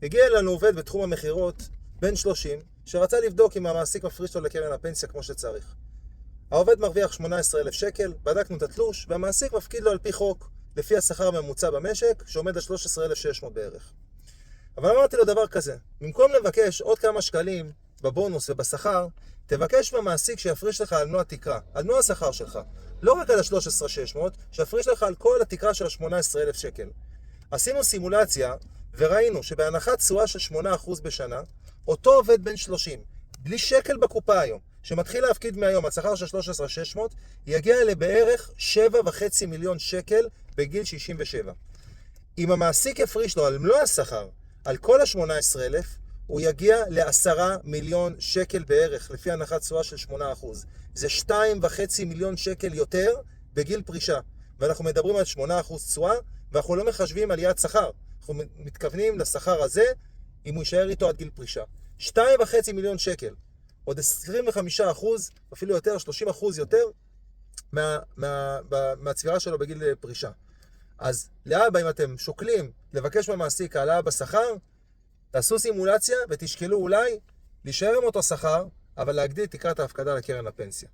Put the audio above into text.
הגיע אלינו עובד בתחום המחירות בן 30, שרצה לבדוק אם המעסיק מפריש לו לקרן הפנסיה כמו שצריך. העובד מרוויח 18,000 שקל, בדקנו את התלוש, והמעסיק מפקיד לו על פי חוק, לפי השכר הממוצע במשק, שעומד על 13,600 בערך. אבל אמרתי לו דבר כזה, במקום לבקש עוד כמה שקלים בבונוס ובשכר, תבקש מהמעסיק שיפריש לך על מלוא התקרה, על מלוא השכר שלך. לא רק על ה-13,600, שיפריש לך על כל התקרה של ה-18,000 שקל. עשינו סימולציה וראינו שבהנחת תשואה של 8% בשנה, אותו עובד בן 30, בלי שקל בקופה היום, שמתחיל להפקיד מהיום על שכר של 13,600, יגיע לבערך 7.5 מיליון שקל בגיל 67. אם המעסיק יפריש לו על מלוא השכר, על כל ה-18,000, הוא יגיע ל10 מיליון שקל בערך, לפי הנחת תשואה של 8%. זה 2.5 מיליון שקל יותר בגיל פרישה. ואנחנו מדברים על 8% תשואה, ואנחנו לא מחשבים עליית שכר. אנחנו מתכוונים לשכר הזה, אם הוא יישאר איתו עד גיל פרישה. 2.5 מיליון שקל. עוד 25%, אפילו יותר, 30% יותר, מהצבירה שלו בגיל פרישה. אז לאבא, אם אתם שוקלים לבקש מהמעסיק העלאה בשכר, תעשו סימולציה ותשקלו אולי להישאר עם אותו שכר, אבל להגדיל תקרת ההפקדה לקרן הפנסיה.